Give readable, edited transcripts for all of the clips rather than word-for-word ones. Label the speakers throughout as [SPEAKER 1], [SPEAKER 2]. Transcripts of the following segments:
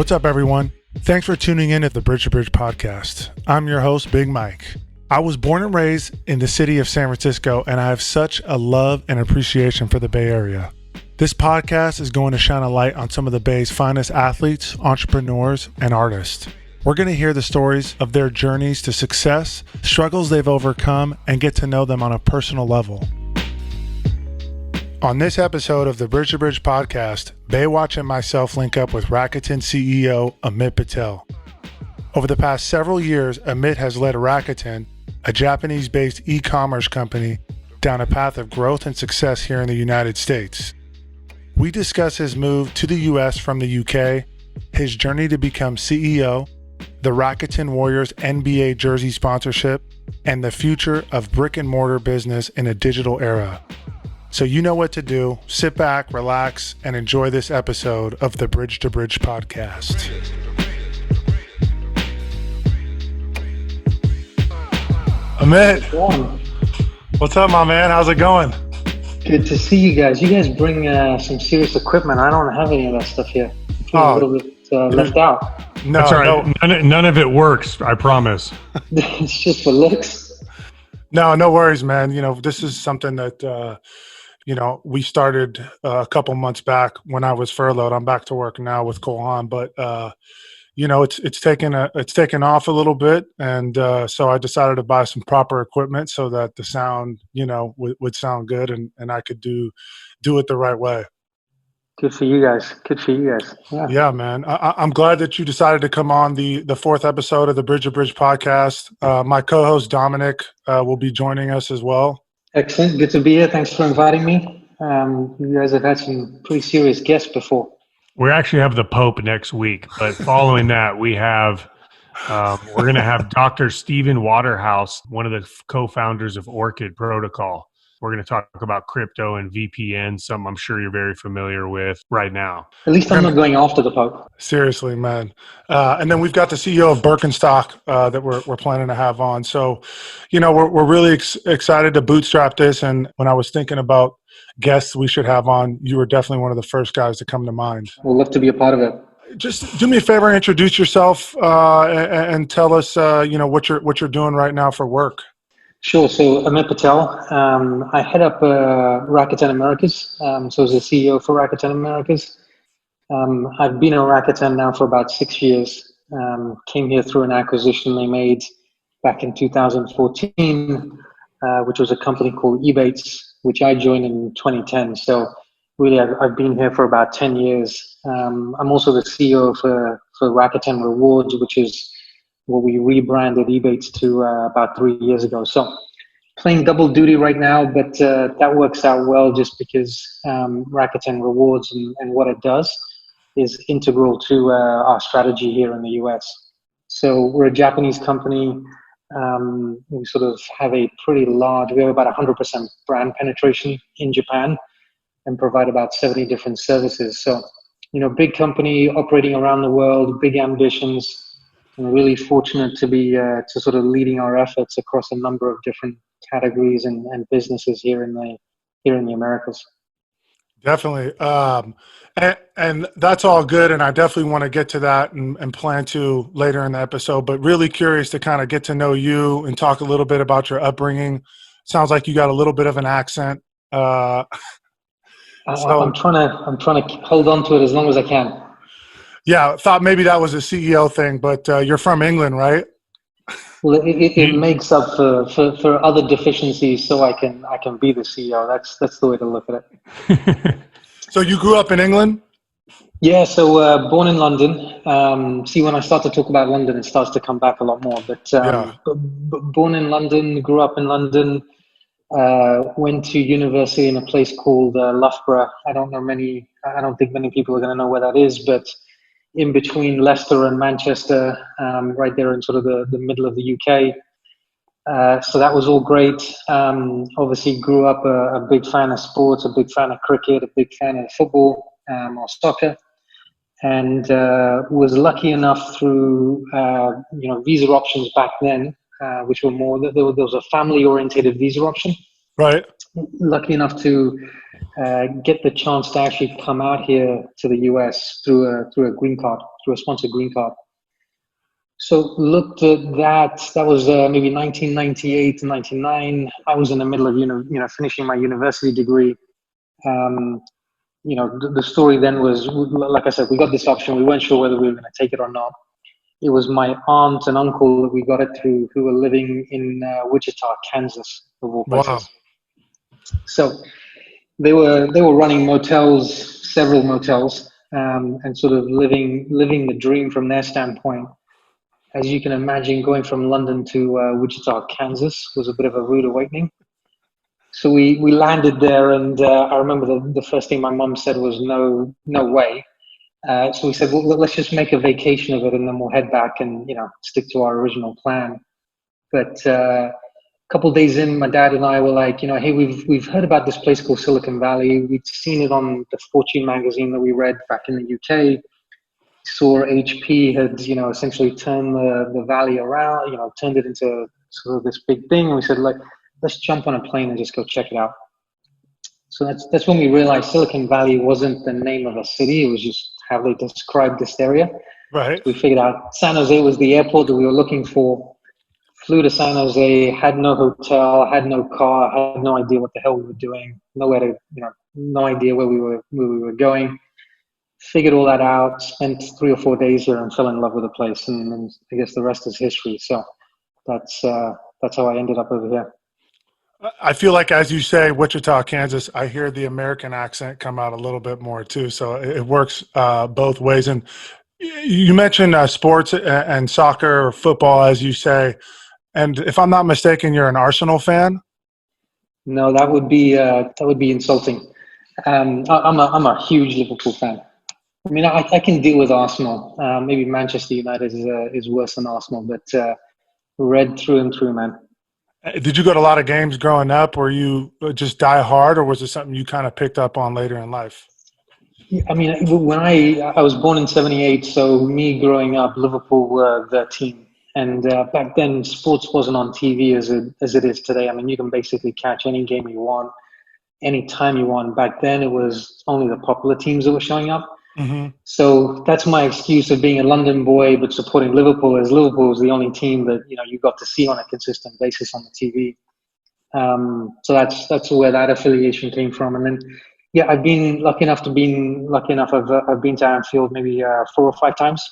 [SPEAKER 1] What's up, everyone? Thanks for tuning in at the Bridge to Bridge podcast. I'm your host, Big Mike. I was born and raised in the city of San Francisco, and I have such a love and appreciation for the Bay Area. This podcast is going to shine a light on some of the Bay's finest athletes, entrepreneurs, and artists. We're going to hear the stories of their journeys to success, struggles they've overcome, and get to know them on a personal level. On this episode of the Bridge to Bridge podcast, Baywatch and myself link up with Rakuten CEO Amit Patel. Over the past several years, Amit has led Rakuten, a Japanese-based e-commerce company, down a path of growth and success here in the United States. We discuss his move to the US from the UK, his journey to become CEO, the Rakuten Warriors NBA jersey sponsorship, and the future of brick and mortar business in a digital era. So you know what to do. Sit back, relax, and enjoy this episode of the Bridge to Bridge podcast. Amit, what's up, my man? How's it going?
[SPEAKER 2] Good to see you guys. You guys bring some serious equipment. I don't have any of that stuff here. I feel a little bit left out.
[SPEAKER 1] No,
[SPEAKER 3] that's all right. No. None of it works, I promise.
[SPEAKER 2] It's just for looks.
[SPEAKER 1] No worries, man. You know, this is something that, we started a couple months back when I was furloughed. I'm back to work now with Kohan, but it's taken off a little bit, and so I decided to buy some proper equipment so that the sound, would sound good, and I could do it the right way.
[SPEAKER 2] Good for you guys.
[SPEAKER 1] Yeah, man. I'm glad that you decided to come on the fourth episode of the Bridge to Bridge podcast. My co-host Dominic will be joining us as well.
[SPEAKER 2] Excellent. Good to be here. Thanks for inviting me. You guys have had some pretty serious guests before.
[SPEAKER 3] We actually have the Pope next week, but following that, we have we're going to have Dr. Stephen Waterhouse, one of the co-founders of Orchid Protocol. We're going to talk about crypto and VPN, something I'm sure you're very familiar with right now.
[SPEAKER 2] At least I'm not going after the Pope.
[SPEAKER 1] Seriously, man. And then we've got the CEO of Birkenstock that we're planning to have on. So, we're really excited to bootstrap this. And when I was thinking about guests we should have on, you were definitely one of the first guys to come to mind.
[SPEAKER 2] We'll love to be a part of it.
[SPEAKER 1] Just do me a favor, introduce yourself and tell us, what you're doing right now for work.
[SPEAKER 2] Sure. So Amit Patel, I head up Rakuten Americas. So as the CEO for Rakuten Americas, I've been at Rakuten now for about 6 years. Came here through an acquisition they made back in 2014, which was a company called Ebates, which I joined in 2010. So really, I've been here for about 10 years. I'm also the CEO for Rakuten Rewards, which is what we rebranded Ebates to about 3 years ago. So playing double duty right now, but that works out well just because Rakuten Rewards and what it does is integral to our strategy here in the US. So we're a Japanese company. We sort of have we have about 100% brand penetration in Japan and provide about 70 different services. So, big company operating around the world, big ambitions. I'm really fortunate to be to sort of leading our efforts across a number of different categories and businesses here in the Americas.
[SPEAKER 1] Definitely. And that's all good. And I definitely want to get to that and plan to later in the episode, but really curious to kind of get to know you and talk a little bit about your upbringing. Sounds like you got a little bit of an accent.
[SPEAKER 2] I'm trying to hold on to it as long as I can.
[SPEAKER 1] Yeah, thought maybe that was a CEO thing, but you're from England, right?
[SPEAKER 2] Well, it makes up for other deficiencies, so I can be the CEO. That's the way to look at it.
[SPEAKER 1] So you grew up in England?
[SPEAKER 2] Yeah, so born in London. See, when I start to talk about London, it starts to come back a lot more. But born in London, grew up in London. Went to university in a place called Loughborough. I don't think many people are going to know where that is, but in between Leicester and Manchester, right there in sort of the middle of the UK. So that was all great. Obviously grew up a big fan of sports, a big fan of cricket, a big fan of football or soccer, and was lucky enough through visa options back then, which were more, there was a family-orientated visa option.
[SPEAKER 1] Right.
[SPEAKER 2] Lucky enough to get the chance to actually come out here to the US through a green card, through a sponsored green card. So looked at that. That was maybe 1998 to 99. I was in the middle of finishing my university degree. The story then was, like I said, we got this option. We weren't sure whether we were going to take it or not. It was my aunt and uncle that we got it through, who were living in Wichita, Kansas, of all places.
[SPEAKER 1] Wow.
[SPEAKER 2] So they were running motels, several motels, and sort of living the dream from their standpoint. As you can imagine, going from London to Wichita, Kansas was a bit of a rude awakening. So we landed there, and I remember the first thing my mum said was no way. So we said, well, let's just make a vacation of it, and then we'll head back and stick to our original plan. But a couple of days in, my dad and I were like, hey, we've heard about this place called Silicon Valley. We'd seen it on the Fortune magazine that we read back in the UK. Saw HP had essentially turned the valley around, turned it into sort of this big thing. And we said, like, let's jump on a plane and just go check it out. So that's when we realized Silicon Valley wasn't the name of a city. It was just how they described this area.
[SPEAKER 1] Right.
[SPEAKER 2] We figured out San Jose was the airport that we were looking for. Flew to San Jose, had no hotel, had no car, had no idea what the hell we were doing, nowhere to, no idea where we were going. Figured all that out, spent 3 or 4 days here and fell in love with the place. And I guess the rest is history. So that's how I ended up over here.
[SPEAKER 1] I feel like, as you say, Wichita, Kansas, I hear the American accent come out a little bit more too. So it works both ways. And you mentioned sports and soccer or football, as you say. And if I'm not mistaken, you're an Arsenal fan?
[SPEAKER 2] No, that would be insulting. I'm a huge Liverpool fan. I mean, I can deal with Arsenal. Maybe Manchester United is worse than Arsenal, but red through and through, man.
[SPEAKER 1] Did you go to a lot of games growing up? Were you just die hard, or was it something you kind of picked up on later in life?
[SPEAKER 2] I mean, when I was born in '78, so me growing up, Liverpool were the team. And back then, sports wasn't on TV as it is today. I mean, you can basically catch any game you want, any time you want. Back then, it was only the popular teams that were showing up.
[SPEAKER 1] Mm-hmm. So
[SPEAKER 2] that's my excuse of being a London boy but supporting Liverpool, as Liverpool was the only team that you got to see on a consistent basis on the TV. So that's where that affiliation came from. And then, yeah, I've been lucky enough. I've been to Anfield maybe 4 or 5 times.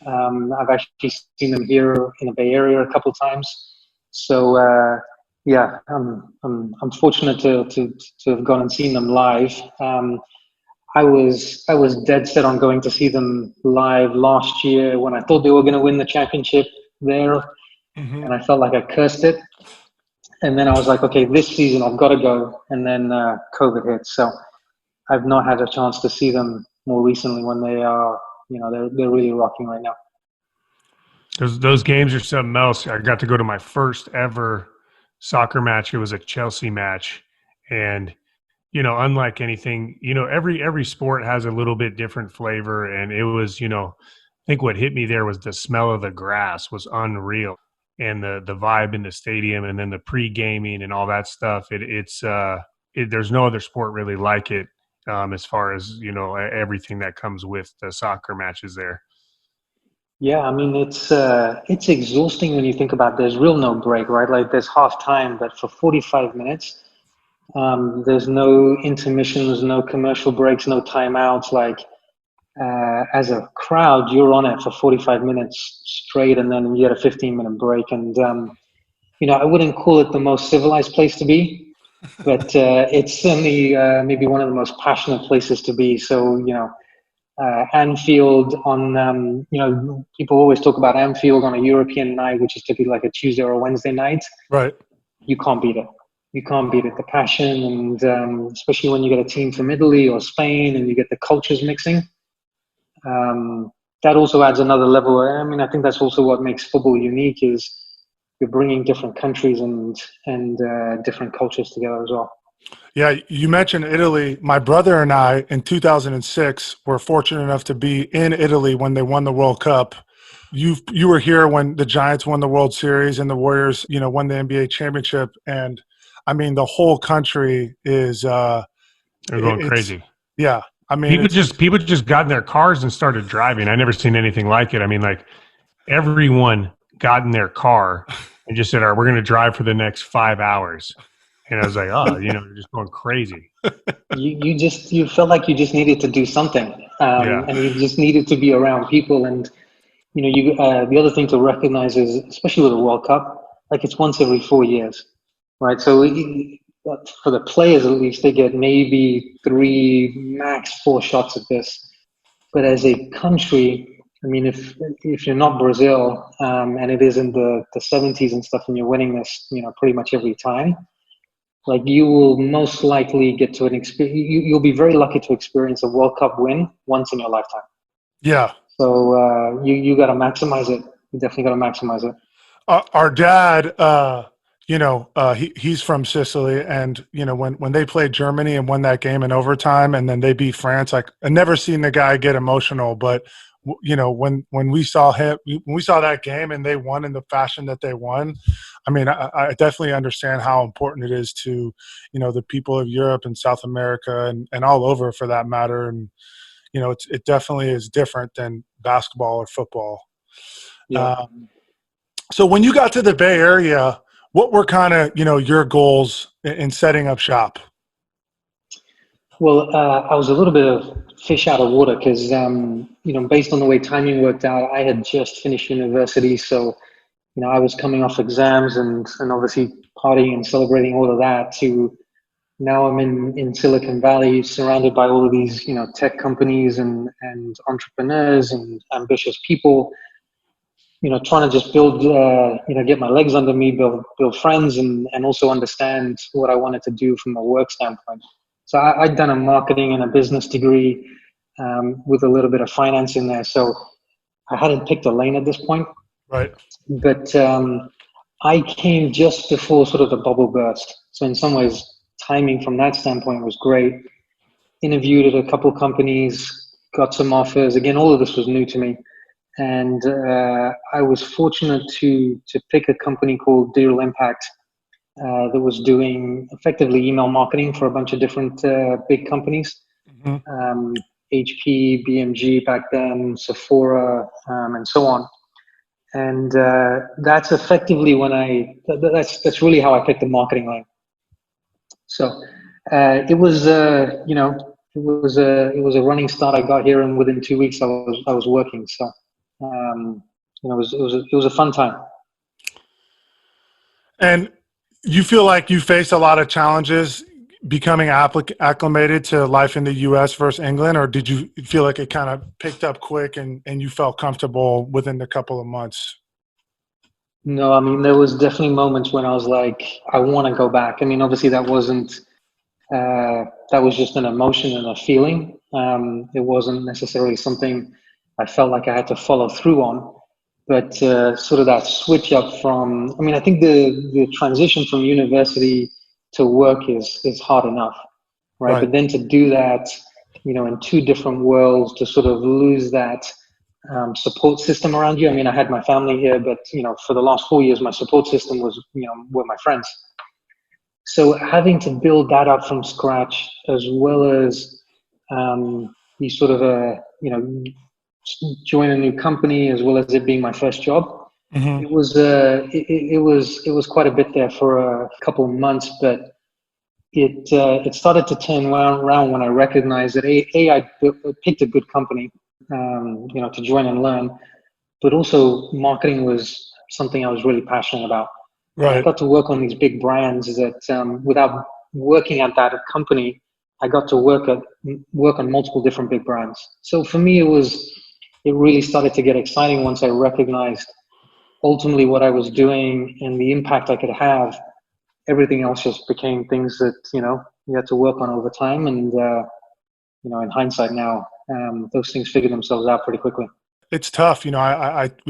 [SPEAKER 2] I've actually seen them here in the Bay Area a couple of times. So yeah, I'm fortunate to have gone and seen them live. I was dead set on going to see them live last year when I thought they were going to win the championship there, mm-hmm. and I felt like I cursed it. And then I was like, okay, this season I've got to go. And then COVID hit, so I've not had a chance to see them more recently when they are, they're really rocking right now.
[SPEAKER 3] Those games are something else. I got to go to my first ever soccer match. It was a Chelsea match, and unlike anything, every sport has a little bit different flavor. And it was, I think what hit me there was the smell of the grass was unreal, and the vibe in the stadium, and then the pre-gaming and all that stuff. There's no other sport really like it, as far as, everything that comes with the soccer matches there.
[SPEAKER 2] Yeah, I mean, it's exhausting when you think about there's real no break, right? Like there's half time, but for 45 minutes, there's no intermissions, no commercial breaks, no timeouts. Like as a crowd, you're on it for 45 minutes straight, and then you get a 15-minute break. And I wouldn't call it the most civilized place to be, but it's certainly maybe one of the most passionate places to be. So Anfield on people always talk about Anfield on a European night, which is typically like a Tuesday or a Wednesday night.
[SPEAKER 1] Right.
[SPEAKER 2] You can't beat it. You can't beat it. The passion, and especially when you get a team from Italy or Spain and you get the cultures mixing, that also adds another level. I mean, I think that's also what makes football unique, is you're bringing different countries and different cultures together as well.
[SPEAKER 1] Yeah, you mentioned Italy. My brother and I, in 2006, were fortunate enough to be in Italy when they won the World Cup. You were here when the Giants won the World Series and the Warriors, won the NBA championship. And I mean, the whole country is they're
[SPEAKER 3] going crazy.
[SPEAKER 1] Yeah. I mean,
[SPEAKER 3] people just got in their cars and started driving. I never seen anything like it. I mean, like everyone got in their car and just said, "All right, we're going to drive for the next 5 hours." And I was like, "Oh, you're just going crazy."
[SPEAKER 2] You felt like you just needed to do something,
[SPEAKER 3] Yeah.
[SPEAKER 2] and you just needed to be around people. And the other thing to recognize is, especially with the World Cup, like it's once every 4 years, right? So for the players, at least, they get maybe 3, max 4 shots at this. But as a country, I mean, if you're not Brazil, and it is in the 70s and stuff, and you're winning this, pretty much every time, like you will most likely get to an experience. You'll be very lucky to experience a World Cup win once in your lifetime.
[SPEAKER 1] yeah.
[SPEAKER 2] So you got to maximize it. You definitely got to maximize it.
[SPEAKER 1] Our dad, he's from Sicily, and when they played Germany and won that game in overtime, and then they beat France, like I never seen the guy get emotional, but when we saw that game and they won in the fashion that they won, I mean, I definitely understand how important it is to the people of Europe and South America and all over for that matter, and it definitely is different than basketball or football.
[SPEAKER 2] Yeah.
[SPEAKER 1] So when you got to the Bay Area, what were kind of, your goals in setting up shop?
[SPEAKER 2] Well, I was a little bit of fish out of water because, based on the way timing worked out, I had just finished university. So, I was coming off exams and obviously partying and celebrating all of that to now I'm in Silicon Valley surrounded by all of these, tech companies and entrepreneurs and ambitious people, trying to just build, get my legs under me, build friends and also understand what I wanted to do from a work standpoint. So I'd done a marketing and a business degree with a little bit of finance in there. So I hadn't picked a lane at this point.
[SPEAKER 1] Right.
[SPEAKER 2] But I came just before sort of the bubble burst. So in some ways, timing from that standpoint was great. Interviewed at a couple companies, got some offers. Again, all of this was new to me. And I was fortunate to pick a company called Digital Impact that was doing effectively email marketing for a bunch of different big companies.
[SPEAKER 1] Mm-hmm.
[SPEAKER 2] HP, BMG back then, Sephora, and so on. And that's effectively when that's really how I picked the marketing line. So it was it was a running start. I got here, and within 2 weeks I was working. So it was a fun time.
[SPEAKER 1] And you feel like you faced a lot of challenges becoming acclimated to life in the U.S. versus England, or did you feel like it kind of picked up quick and you felt comfortable within a couple of months?
[SPEAKER 2] No, I mean, there was definitely moments when I was like, I want to go back. I mean, obviously that wasn't, that was just an emotion and a feeling. It wasn't necessarily something I felt like I had to follow through on, but sort of that switch up from, I mean, I think the transition from university to work is hard enough, right? But then to do that, in 2 different worlds, to sort of lose that support system around you. I mean, I had my family here, but for the last 4 years, my support system was, were my friends. So having to build that up from scratch, as well as you sort of join a new company, as well as it being my first job. Mm-hmm. It was quite a bit there for a couple of months, but it started to turn around when I recognized that I picked a good company. To join and learn, but also marketing was something I was really passionate about. Right. I got to work on these big brands that without working at that company, I got to work on multiple different big brands. So for me, it really started to get exciting once I recognized ultimately what I was doing and the impact I could have. Everything else just became things that, you had to work on over time. And, in hindsight now, those things figure themselves out pretty quickly.
[SPEAKER 1] It's tough. We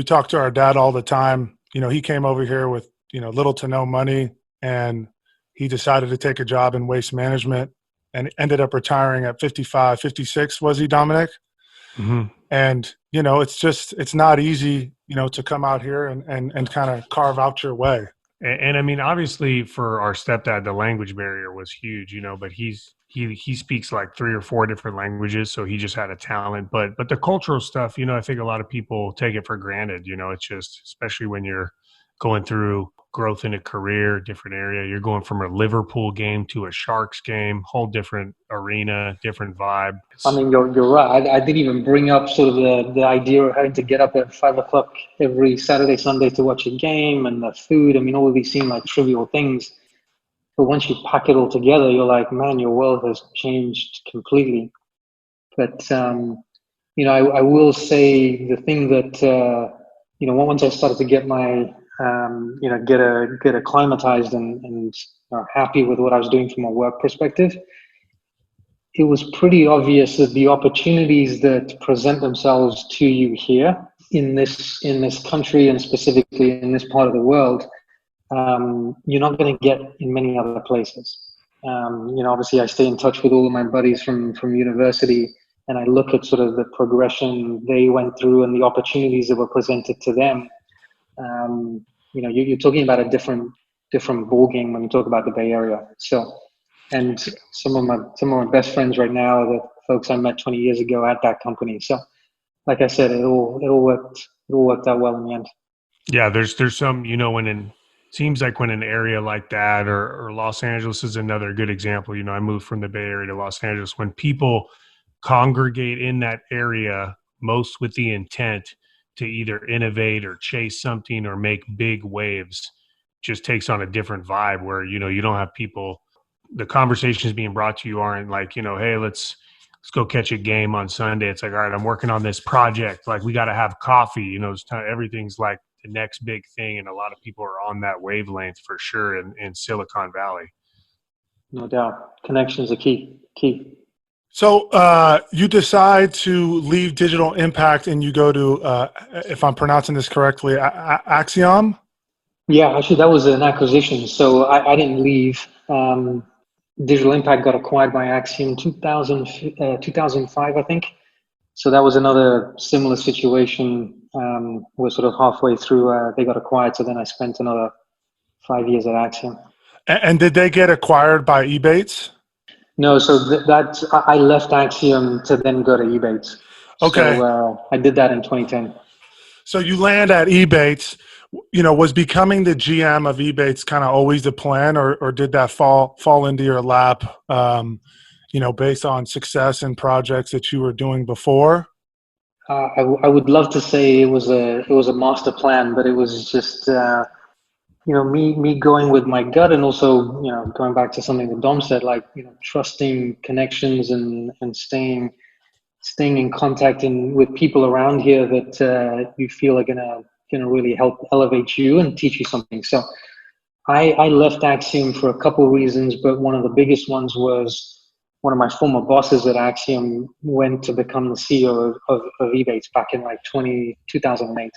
[SPEAKER 1] talk to our dad all the time. He came over here with, little to no money, and he decided to take a job in waste management and ended up retiring at 55, 56, was he, Dominic? Mm-hmm. And, it's not easy, to come out here and kind of carve out your way.
[SPEAKER 3] And I mean, obviously for our stepdad, the language barrier was huge, but he speaks like 3 or 4 different languages. So he just had a talent, but the cultural stuff, I think a lot of people take it for granted. It's just, especially when you're going through growth in a career, different area, you're going from a Liverpool game to a Sharks game, whole different arena, different vibe.
[SPEAKER 2] I mean, you're right. I didn't even bring up sort of the idea of having to get up at 5 o'clock every Saturday, Sunday to watch a game, and the food. I mean, all of these seem like trivial things, but once you pack it all together, you're like, man, your world has changed completely. But I will say the thing that once I started to get my get acclimatized and happy with what I was doing from a work perspective, it was pretty obvious that the opportunities that present themselves to you here in this country, and specifically in this part of the world, you're not going to get in many other places. Obviously I stay in touch with all of my buddies from university, and I look at sort of the progression they went through and the opportunities that were presented to them. You're talking about a different ball game when you talk about the Bay Area. So, and some of my best friends right now are the folks I met 20 years ago at that company. So, like I said, it all worked out well in the end.
[SPEAKER 3] Yeah, there's some, seems like when an area like that, or Los Angeles is another good example. I moved from the Bay Area to Los Angeles. When people congregate in that area, most with the intent to either innovate or chase something or make big waves, just takes on a different vibe where, you don't have people, the conversations being brought to you aren't like, hey, let's go catch a game on Sunday. It's like, all right, I'm working on this project. Like, we got to have coffee, everything's like the next big thing. And a lot of people are on that wavelength for sure in Silicon Valley.
[SPEAKER 2] No doubt. Connections are key.
[SPEAKER 1] So you decide to leave Digital Impact and you go to, if I'm pronouncing this correctly, Axiom?
[SPEAKER 2] Yeah, actually, that was an acquisition. So I didn't leave. Digital Impact got acquired by Axiom 2005, I think. So that was another similar situation. We're sort of halfway through. They got acquired, so then I spent another 5 years at Axiom.
[SPEAKER 1] And did they get acquired by Ebates?
[SPEAKER 2] No, so I left Axiom to then go to Ebates.
[SPEAKER 1] Okay.
[SPEAKER 2] So I did that in 2010.
[SPEAKER 1] So you land at Ebates. Was becoming the GM of Ebates kind of always the plan, or did that fall into your lap, based on success and projects that you were doing before?
[SPEAKER 2] I would love to say it was a master plan, but it was just me going with my gut, and also going back to something that Dom said, like trusting connections and staying in contact with people around here that you feel are gonna really help elevate you and teach you something. So I left Axiom for a couple of reasons, but one of the biggest ones was one of my former bosses at Axiom went to become the CEO of Ebates back in like 2008.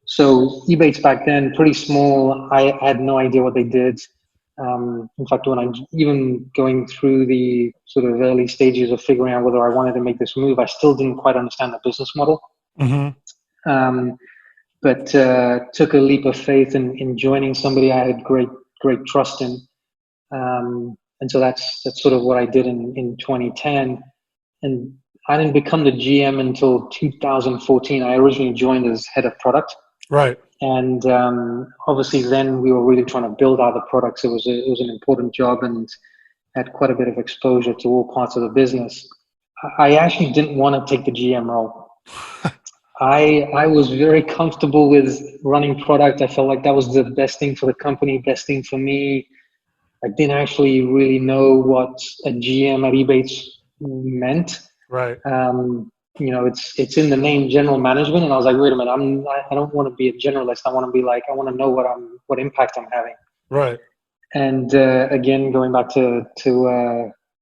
[SPEAKER 2] So Ebates back then, pretty small. I had no idea what they did. In fact, when I even going through the sort of early stages of figuring out whether I wanted to make this move, I still didn't quite understand the business model. Mm-hmm. But took a leap of faith in joining somebody I had great trust in. And so that's sort of what I did in 2010. And I didn't become the GM until 2014. I originally joined as head of product.
[SPEAKER 1] Right.
[SPEAKER 2] And obviously then we were really trying to build out the products. It was an important job and had quite a bit of exposure to all parts of the business. I actually didn't want to take the GM role. I was very comfortable with running product. I felt like that was the best thing for the company, best thing for me. I didn't actually really know what a GM at Ebates meant.
[SPEAKER 1] Right.
[SPEAKER 2] It's in the name general management, and I was like, wait a minute, I don't want to be a generalist. I want to be like, I want to know what impact I'm having.
[SPEAKER 1] Right. And
[SPEAKER 2] again, going back to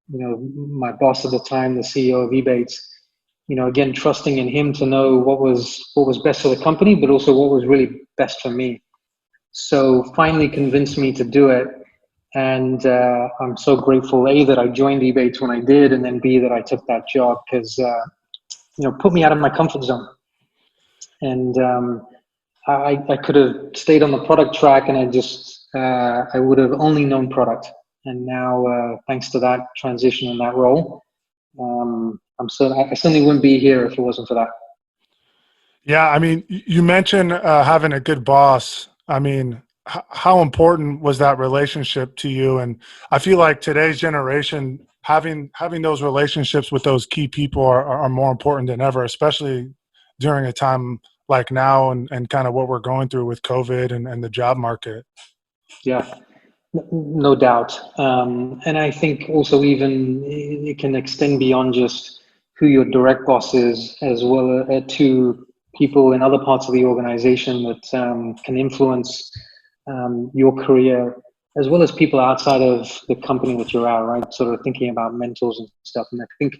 [SPEAKER 2] my boss at the time, the CEO of Ebates, again, trusting in him to know what was best for the company, but also what was really best for me. So finally convinced me to do it. And I'm so grateful, A, that I joined Ebates when I did, and then B, that I took that job, because, put me out of my comfort zone. And I could have stayed on the product track, and I would have only known product. And now, thanks to that transition in that role, I certainly wouldn't be here if it wasn't for that.
[SPEAKER 1] Yeah, I mean, you mentioned having a good boss. I mean, how important was that relationship to you? And I feel like today's generation, having those relationships with those key people are more important than ever, especially during a time like now and kind of what we're going through with COVID and the job market.
[SPEAKER 2] Yeah, no doubt. And I think also even it can extend beyond just who your direct boss is, as well to people in other parts of the organization that can influence your career, as well as people outside of the company that you're at, right? Sort of thinking about mentors and stuff. And I think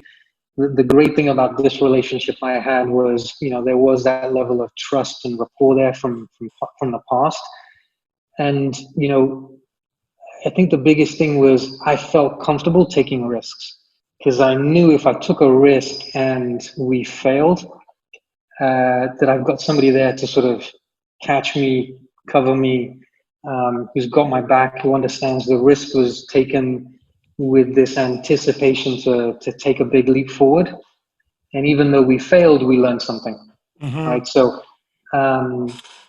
[SPEAKER 2] the great thing about this relationship I had was, there was that level of trust and rapport there from the past. And, I think the biggest thing was I felt comfortable taking risks because I knew if I took a risk and we failed, that I've got somebody there to sort of catch me, cover me, who's got my back, who understands the risk was taken with this anticipation to take a big leap forward. And even though we failed, we learned something, right? So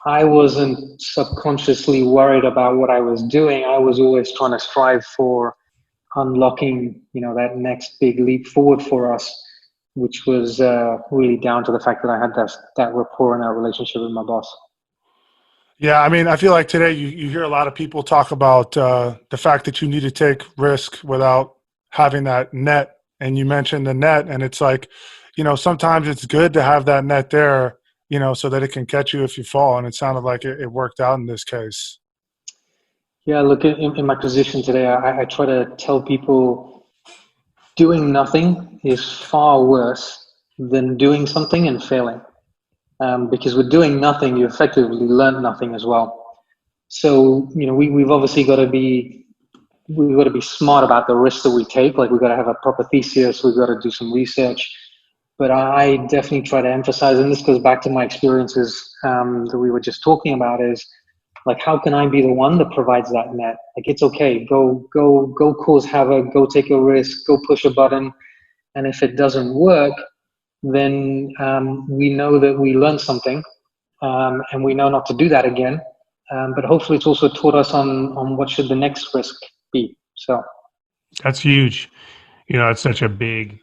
[SPEAKER 2] I wasn't subconsciously worried about what I was doing. I was always trying to strive for unlocking, that next big leap forward for us, which was really down to the fact that I had that rapport and that relationship with my boss.
[SPEAKER 1] Yeah, I mean, I feel like today you hear a lot of people talk about the fact that you need to take risk without having that net. And you mentioned the net, and it's like, sometimes it's good to have that net there, so that it can catch you if you fall. And it sounded like it worked out in this case.
[SPEAKER 2] Yeah, look, in my position today, I try to tell people doing nothing is far worse than doing something and failing. Because with doing nothing, you effectively learn nothing as well. So, we've obviously we've got to be smart about the risks that we take. Like, we've got to have a proper thesis. We've got to do some research. But I definitely try to emphasize, and this goes back to my experiences that we were just talking about, is like, how can I be the one that provides that net? Like, it's okay. Go cause havoc. Go take a risk. Go push a button. And if it doesn't work, then we know that we learned something, and we know not to do that again. But hopefully it's also taught us on what should the next risk be. So
[SPEAKER 3] That's huge. It's such a big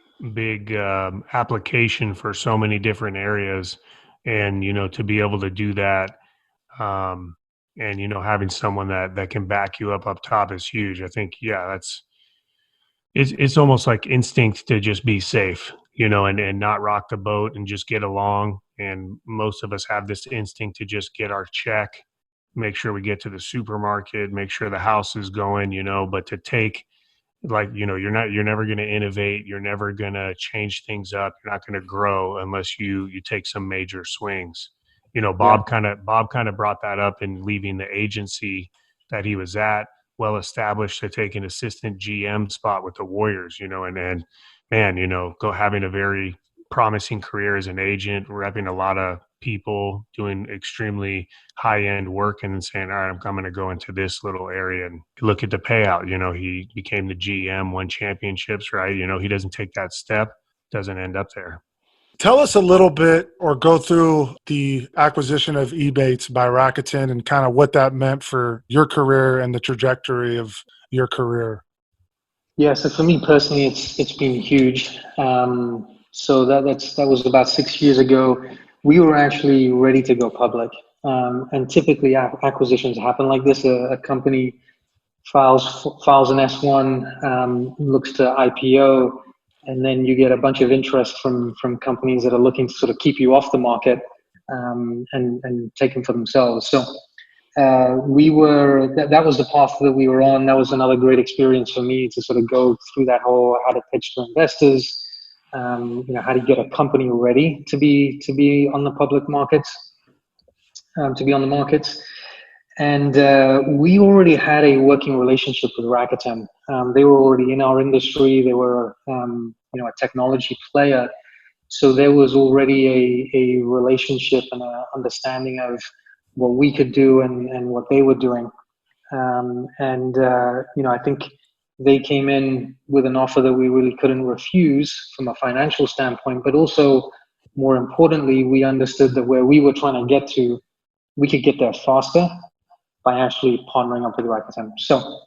[SPEAKER 3] application for so many different areas. And, to be able to do that, and, having someone that can back you up top is huge. I think, yeah, it's almost like instinct to just be safe, and not rock the boat and just get along. And most of us have this instinct to just get our check, make sure we get to the supermarket, make sure the house is going, but to take, like, you're never going to innovate. You're never going to change things up. You're not going to grow unless you take some major swings. Bob kind of brought that up in leaving the agency that he was at, well established, to take an assistant GM spot with the Warriors, and man, having a very promising career as an agent, repping a lot of people, doing extremely high end work, and then saying, all right, I'm going to go into this little area and look at the payout. He became the GM, won championships, right? He doesn't take that step, doesn't end up there.
[SPEAKER 1] Tell us a little bit, or go through the acquisition of Ebates by Rakuten and kind of what that meant for your career and the trajectory of your career.
[SPEAKER 2] yeah, so for me personally, it's been huge. So that was about 6 years ago. We were actually ready to go public, and typically acquisitions happen like this. A company files an S1, looks to IPO, and then you get a bunch of interest from companies that are looking to sort of keep you off the market, and take them for themselves. So that was the path that we were on. That was another great experience for me to sort of go through that whole how to pitch to investors, how to get a company ready to be on the public markets, to be on the markets. And we already had a working relationship with Rakuten. They were already in our industry. They were, a technology player. So there was already a relationship and an understanding of what we could do and what they were doing. I think they came in with an offer that we really couldn't refuse from a financial standpoint, but also more importantly, we understood that where we were trying to get to, we could get there faster by actually partnering up with Rakuten. So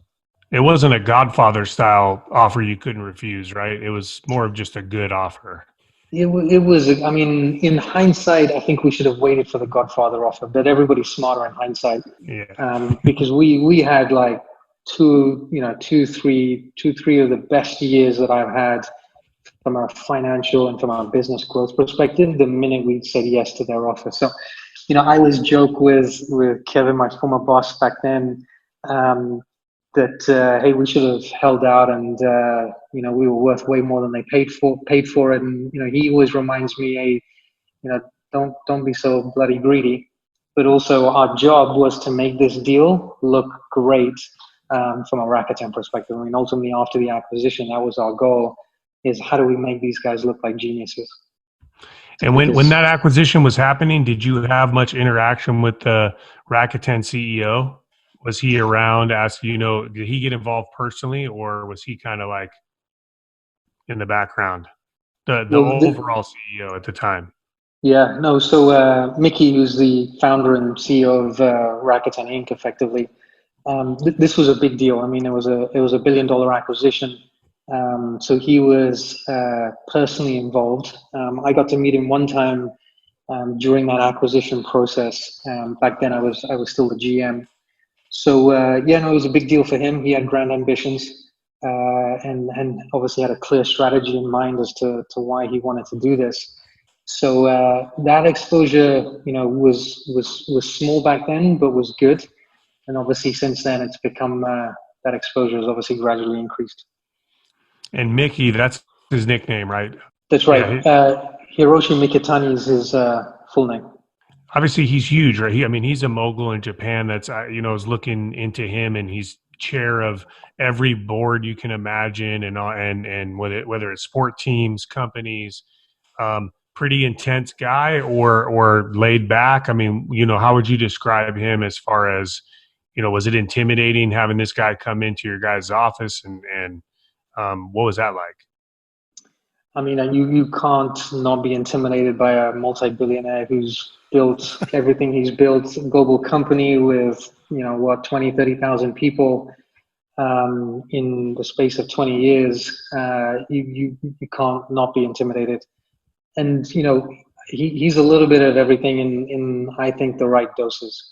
[SPEAKER 3] it wasn't a Godfather style offer you couldn't refuse, right? It was more of just a good offer.
[SPEAKER 2] it was, I mean, in hindsight, I think we should have waited for the Godfather offer, but everybody's smarter in hindsight.
[SPEAKER 3] Yeah.
[SPEAKER 2] Because we had like two, three of the best years that I've had from a financial and from a business growth perspective, the minute we said yes to their offer. So, I always joke with Kevin, my former boss back then, that hey, we should have held out, and we were worth way more than they paid for it. And he always reminds me, hey, don't be so bloody greedy. But also, our job was to make this deal look great from a Rakuten perspective. I mean, ultimately, after the acquisition, that was our goal: is how do we make these guys look like geniuses?
[SPEAKER 3] And when that acquisition was happening, did you have much interaction with the Rakuten CEO? Was he around? Did he get involved personally, or was he kind of like in the background? The overall CEO at the time.
[SPEAKER 2] Yeah, no. So Mickey, who's the founder and CEO of Rakuten Inc., effectively, this was a big deal. I mean, it was a $1 billion acquisition. So he was personally involved. I got to meet him one time during that acquisition process. Back then, I was still the GM. So it was a big deal for him. He had grand ambitions, and obviously had a clear strategy in mind as to why he wanted to do this. So that exposure, was small back then, but was good. And obviously, since then, it's become that exposure has obviously gradually increased.
[SPEAKER 3] And Mickey, that's his nickname, right?
[SPEAKER 2] That's right. Yeah, Hiroshi Mikitani is his full name.
[SPEAKER 3] Obviously, he's huge, right? He's a mogul in Japan. That's is looking into him, and he's chair of every board you can imagine, and whether it's sport teams, companies. Pretty intense guy, or laid back. I mean, how would you describe him as far as, was it intimidating having this guy come into your guys' office, and what was that like?
[SPEAKER 2] I mean, you can't not be intimidated by a multi-billionaire who's built everything he's built, a global company with, 20, 30,000 people in the space of 20 years. You can't not be intimidated. And, he's a little bit of everything in I think, the right doses.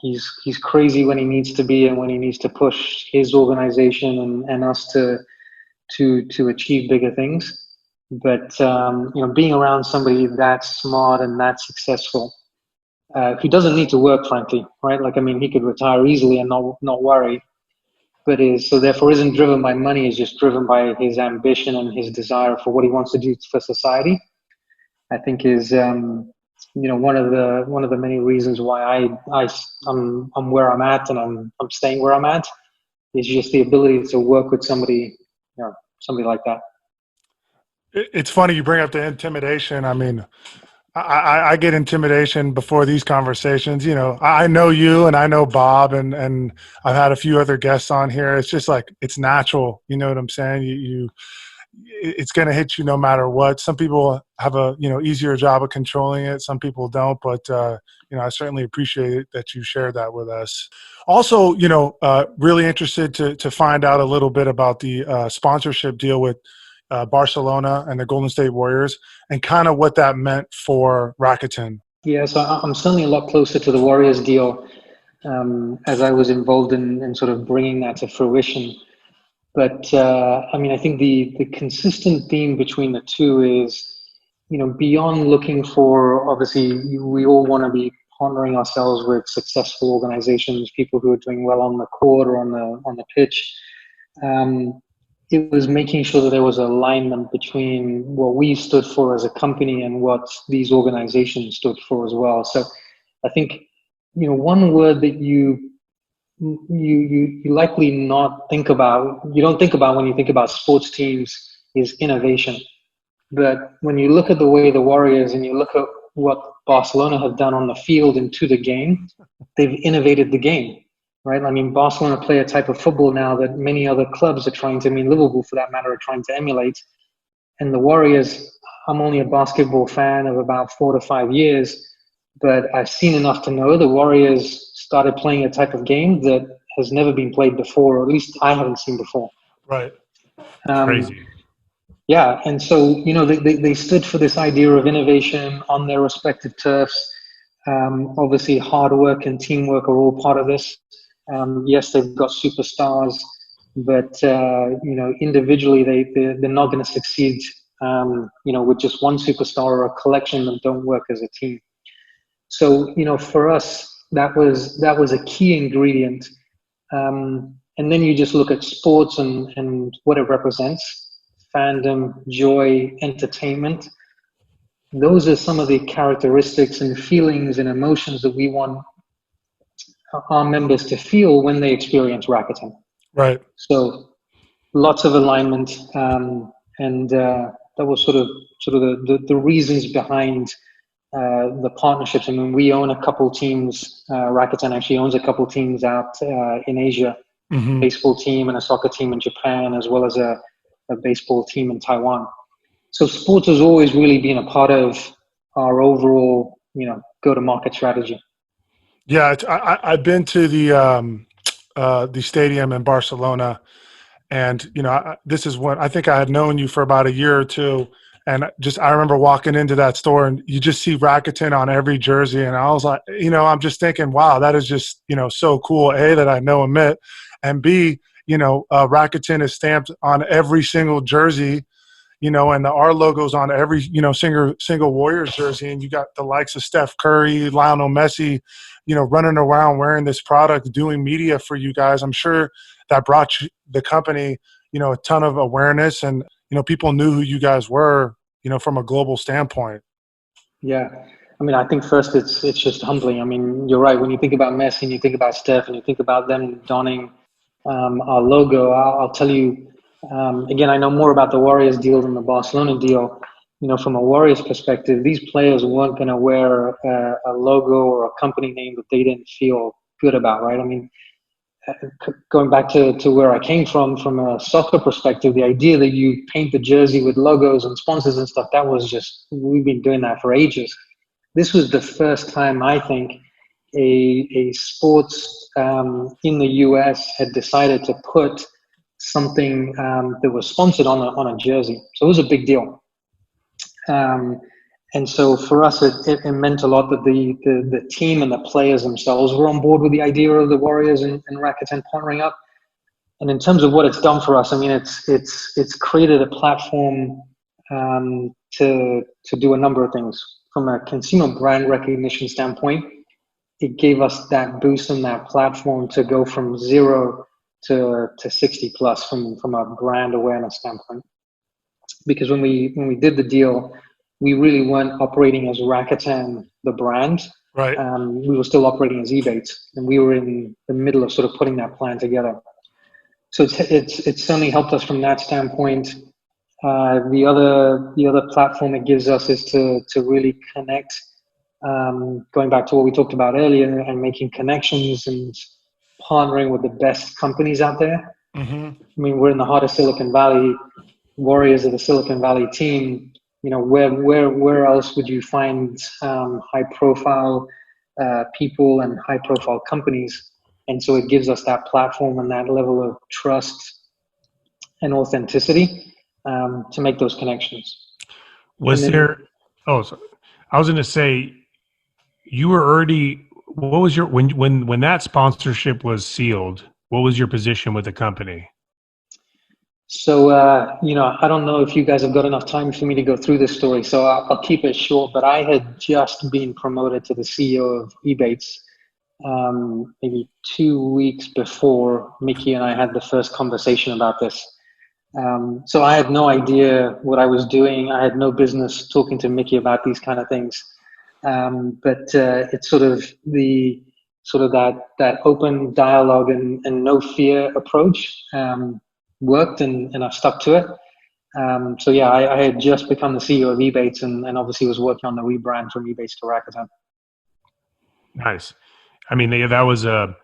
[SPEAKER 2] He's crazy when he needs to be, and when he needs to push his organization and us to achieve bigger things. But being around somebody that smart and that successful, who doesn't need to work, frankly, right? Like, I mean, he could retire easily and not worry, but therefore isn't driven by money, is just driven by his ambition and his desire for what he wants to do for society. I think is one of the many reasons why I'm where I'm at, and I'm staying where I'm at, is just the ability to work with somebody like that.
[SPEAKER 1] It's funny you bring up the intimidation. I mean, I get intimidation before these conversations. I know you and I know Bob, and I've had a few other guests on here. It's just like, it's natural. You know what I'm saying? It's going to hit you no matter what. Some people have a easier job of controlling it. Some people don't, but I certainly appreciate it that you shared that with us. Also, really interested to find out a little bit about the sponsorship deal with Barcelona and the Golden State Warriors, and kind of what that meant for Rakuten.
[SPEAKER 2] Yeah, so I'm certainly a lot closer to the Warriors deal, as I was involved in sort of bringing that to fruition. But I think the consistent theme between the two is, beyond looking for, obviously, we all want to be partnering ourselves with successful organizations, people who are doing well on the court or on the pitch. It was making sure that there was alignment between what we stood for as a company and what these organizations stood for as well. So I think, one word that you likely not think about, you don't think about when you think about sports teams, is innovation. But when you look at the way the Warriors, and you look at what Barcelona have done on the field and to the game, they've innovated the game, right? I mean, Barcelona play a type of football now that many other clubs are trying to, I mean, Liverpool for that matter, are trying to emulate. And the Warriors, I'm only a basketball fan of about 4 to 5 years, but I've seen enough to know the Warriors started playing a type of game that has never been played before, or at least I haven't seen before.
[SPEAKER 1] Right.
[SPEAKER 3] Crazy.
[SPEAKER 2] Yeah, and so, you know, they stood for this idea of innovation on their respective turfs. Obviously, hard work and teamwork are all part of this. Yes, they've got superstars, but, you know, individually, they're not going to succeed, you know, with just one superstar or a collection that don't work as a team. So, you know, for us, that was a key ingredient. And then you just look at sports and what it represents. Fandom, joy, entertainment. Those are some of the characteristics and feelings and emotions that we want our members to feel when they experience Rakuten.
[SPEAKER 1] Right.
[SPEAKER 2] So lots of alignment, and that was sort of the reasons behind the partnerships. I mean, we own a couple teams. Rakuten actually owns a couple teams out in Asia, baseball team and a soccer team in Japan, as well as a baseball team in Taiwan. So sports has always really been a part of our overall, you know, go-to-market strategy.
[SPEAKER 1] Yeah, I've been to the stadium in Barcelona, and you know, this is when I think I had known you for about a year or two, and I remember walking into that store, and you just see Rakuten on every jersey, and I was like, you know, I'm just thinking, wow, that is just, you know, so cool. A, that I know Amit, and B, you know, Rakuten is stamped on every single jersey, you know, and our logo's on every, you know, single Warriors jersey, and you got the likes of Steph Curry, Lionel Messi, you know, running around wearing this product, doing media for you guys. I'm sure that brought the company, you know, a ton of awareness, and, you know, people knew who you guys were, you know, from a global standpoint.
[SPEAKER 2] Yeah. I mean, I think first it's just humbling. I mean, you're right. When you think about Messi and you think about Steph and you think about them donning our logo, I'll tell you, again, I know more about the Warriors deal than the Barcelona deal. You know, from a Warriors perspective, these players weren't going to wear a logo or a company name that they didn't feel good about, right? I mean, going back to where I came from a soccer perspective, the idea that you paint the jersey with logos and sponsors and stuff, that was just, we've been doing that for ages. This was the first time, I think, a sports in the US had decided to put something that was sponsored on a jersey. So it was a big deal. And so for us, it meant a lot that the team and the players themselves were on board with the idea of the Warriors and Rakuten partnering up. And in terms of what it's done for us, I mean, it's created a platform to do a number of things. From a consumer brand recognition standpoint, it gave us that boost and that platform to go from 0 to 60 plus from a brand awareness standpoint. Because when we did the deal, we really weren't operating as Rakuten, the brand.
[SPEAKER 1] Right.
[SPEAKER 2] We were still operating as Ebates, and we were in the middle of sort of putting that plan together. So it's certainly helped us from that standpoint. The other platform it gives us is to really connect. Going back to what we talked about earlier, and making connections and partnering with the best companies out there. I mean, we're in the heart of Silicon Valley. Warriors of the Silicon Valley team. You know, where else would you find high profile people and high profile companies? And so it gives us that platform and that level of trust and authenticity to make those connections.
[SPEAKER 3] Was there? Oh, sorry. I was going to say, you were already. What was your when that sponsorship was sealed? What was your position with the company?
[SPEAKER 2] So, you know, I don't know if you guys have got enough time for me to go through this story, so I'll keep it short, but I had just been promoted to the CEO of Ebates maybe 2 weeks before Mickey and I had the first conversation about this. So I had no idea what I was doing. I had no business talking to Mickey about these kind of things. But it's sort of that open dialogue and no fear approach worked, and I've stuck to it. So yeah, I had just become the CEO of Ebates and obviously was working on the rebrand from Ebates to Rakuten.
[SPEAKER 3] Nice. I mean, that was that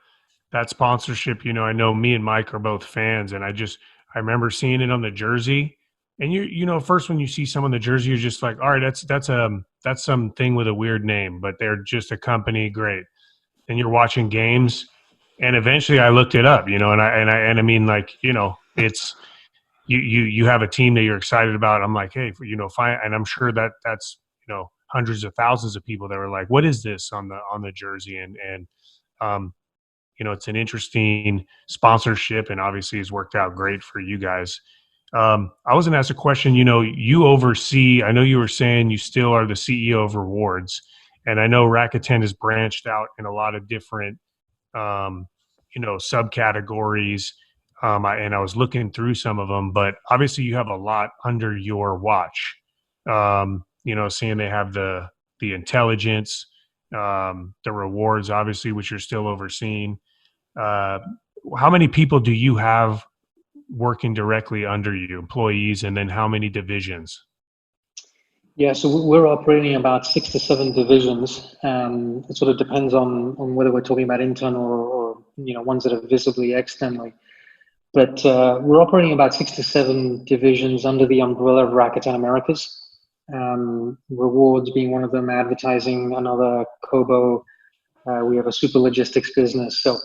[SPEAKER 3] sponsorship. I know me and Mike are both fans, and I remember seeing it on the jersey. And first when you see someone on the jersey, you're just like, all right, that's something with a weird name, but they're just a company, great. And you're watching games, and eventually I looked it up, and I mean, like, it's you have a team that you're excited about. I'm like, hey, fine, and I'm sure that's hundreds of thousands of people that were like, what is this on the jersey, and um, it's an interesting sponsorship, and obviously has worked out great for you guys. I was going to ask a question. You oversee, I know you were saying you still are the CEO of Rewards, and I know Rakuten has branched out in a lot of different, subcategories. And I was looking through some of them, but obviously you have a lot under your watch. Seeing they have the intelligence, the rewards, obviously, which you're still overseeing. How many people do you have working directly under you, employees, and then how many divisions?
[SPEAKER 2] Yeah, so we're operating about 6 to 7 divisions. It sort of depends on whether we're talking about internal or ones that are visibly externally. But we're operating about 6 to 7 divisions under the umbrella of Rakuten Americas. Rewards being one of them, advertising another, Kobo. We have a super logistics business. So,